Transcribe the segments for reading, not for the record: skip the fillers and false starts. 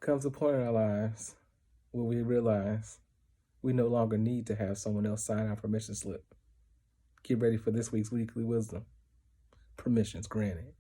comes a point in our lives where we realize we no longer need to have someone else sign our permission slip. Get ready for this week's Weekly Wisdom. Permissions granted.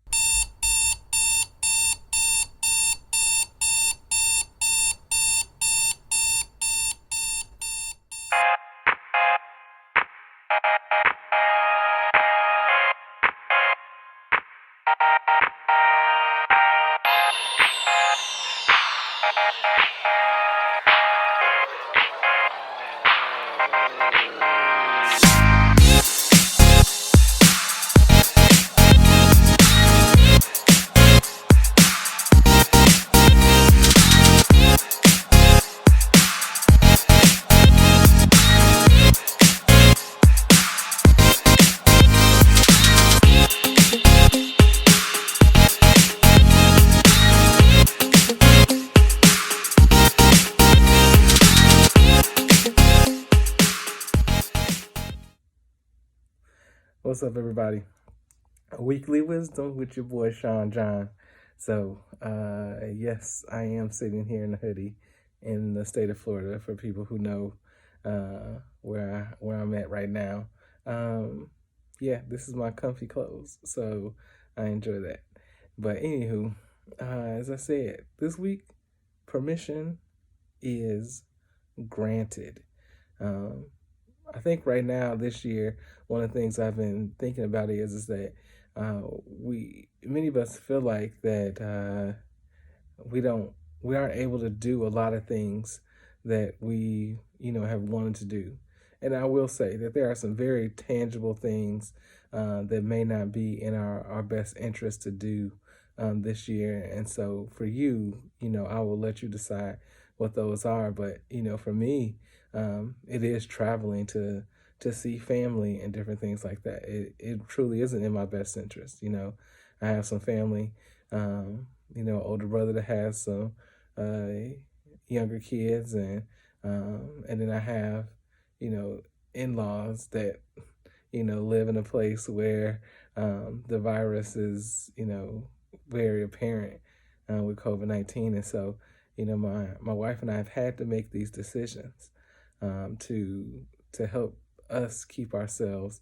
What's up, everybody? Weekly Wisdom with your boy Sean John. So, yes, I am sitting here in a hoodie in the state of Florida. For people who know where I'm at right now, yeah, this is my comfy clothes, so I enjoy that. But anywho, as I said, this week permission is granted. I think right now this year, one of the things I've been thinking about is that many of us feel like that we aren't able to do a lot of things that we have wanted to do. And I will say that there are some very tangible things that may not be in our best interest to do this year. And so for you, I will let you decide what those are. But for me, it is traveling to see family and different things like that. It truly isn't in my best interest. I have some family, older brother that has some younger kids, and then I have, in-laws that, live in a place where the virus is, very apparent with COVID-19. And so, my wife and I have had to make these decisions to help us keep ourselves,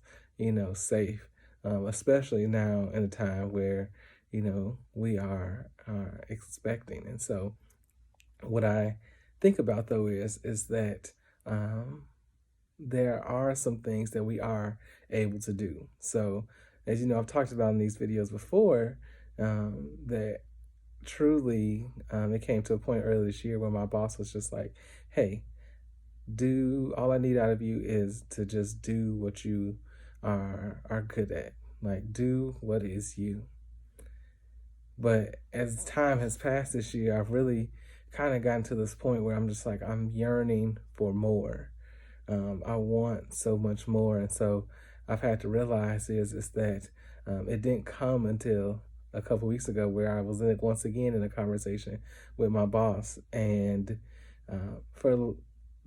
safe, especially now in a time where, we are expecting. And so what I think about, though, is that there are some things that we are able to do. So, as you know, I've talked about in these videos before, that truly it came to a point earlier this year where my boss was just like, hey, all I need out of you is to just do what you are good at. Like, do what is you. But as time has passed this year, I've really kind of gotten to this point where I'm just like, I'm yearning for more. I want so much more. And so I've had to realize is that it didn't come until a couple weeks ago where I was once again in a conversation with my boss. And for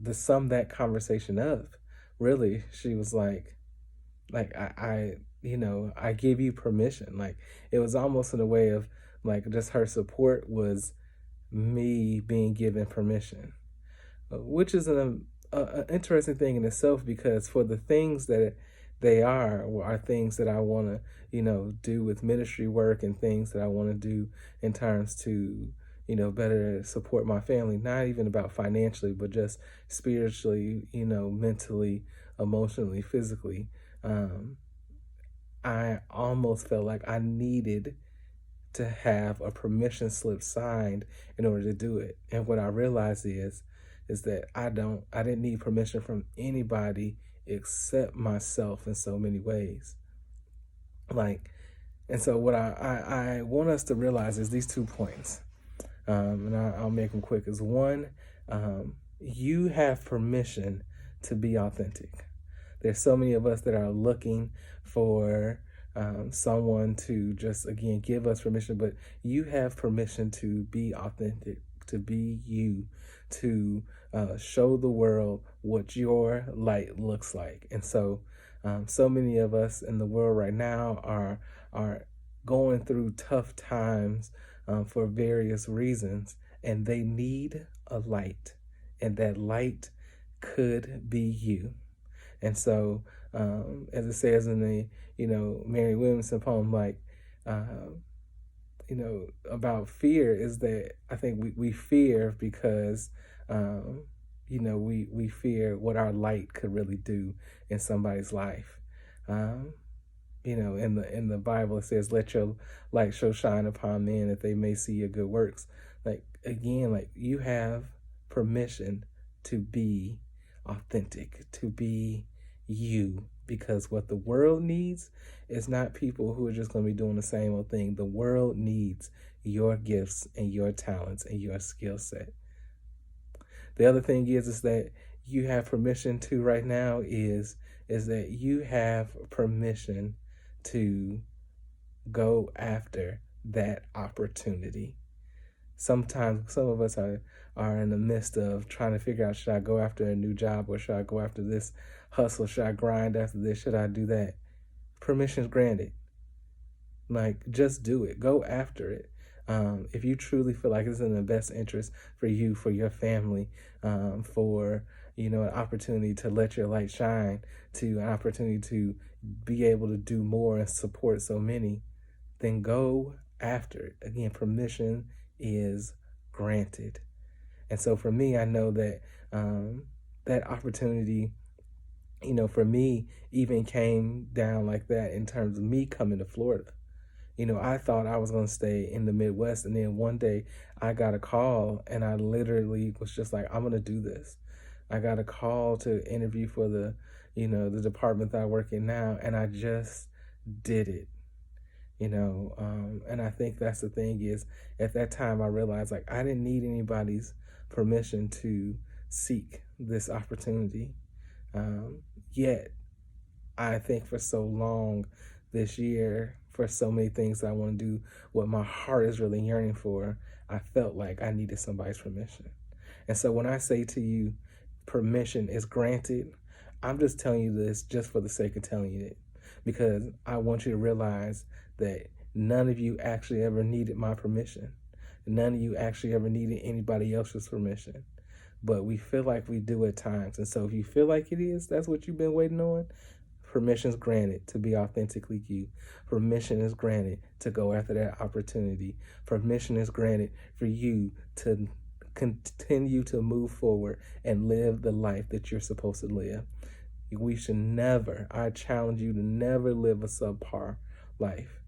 to sum that conversation up, really, she was like I give you permission. Like, it was almost in a way of like just her support was me being given permission, which is an interesting thing in itself, because for the things that they are things that I want to, do with ministry work and things that I want to do in terms to, better support my family, not even about financially, but just spiritually, mentally, emotionally, physically. I almost felt like I needed to have a permission slip signed in order to do it. And what I realized is that I didn't need permission from anybody except myself in so many ways. And so what I want us to realize is these 2 points. And I'll make them quick. Is one, you have permission to be authentic. There's so many of us that are looking for someone to just, again, give us permission, but you have permission to be authentic, to be you, to show the world what your light looks like. And so so many of us in the world right now are going through tough times for various reasons. and they need a light, and that light could be you. And so, as it says in the, Mary Williamson poem, like, about fear is that I think we fear because, we fear what our light could really do in somebody's life. In the Bible it says, "Let your light so shine upon men that they may see your good works." Like, again, like, you have permission to be authentic, to be you, because what the world needs is not people who are just going to be doing the same old thing. The world needs your gifts and your talents and your skill set. The other thing is that you have permission to right now is that you have permission to go after that opportunity. Sometimes some of us are in the midst of trying to figure out, should I go after a new job, or should I go after this hustle? Should I grind after this? Should I do that? Permission's granted. Like, just do it. Go after it. If you truly feel like it's in the best interest for you, for your family, for, an opportunity to let your light shine, to an opportunity to be able to do more and support so many, then go after it. Again, permission is granted. And so for me, I know that that opportunity, for me, even came down like that in terms of me coming to Florida. I thought I was going to stay in the Midwest. And then one day I got a call and I literally was just like, I'm going to do this. I got a call to interview for the department that I work in now. And I just did it, and I think that's the thing is, at that time I realized, like, I didn't need anybody's permission to seek this opportunity. Yet I think for so long this year, for so many things that I want to do, what my heart is really yearning for, I felt like I needed somebody's permission. And so when I say to you, permission is granted, I'm just telling you this just for the sake of telling you it, because I want you to realize that none of you actually ever needed my permission. None of you actually ever needed anybody else's permission. But we feel like we do at times. And so if you feel like it is, that's what you've been waiting on, permission is granted to be authentically you. Permission is granted to go after that opportunity. Permission is granted for you to continue to move forward and live the life that you're supposed to live. We should never, I challenge you to never live a subpar life.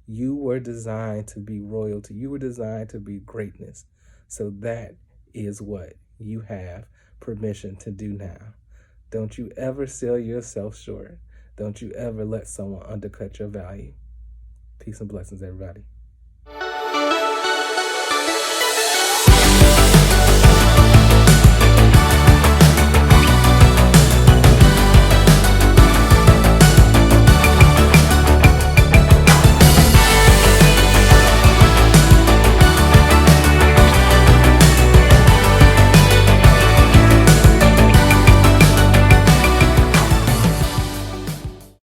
You were designed to be royalty. You were designed to be greatness. So that is what you have permission to do now. Don't you ever sell yourself short. Don't you ever let someone undercut your value. Peace and blessings, everybody.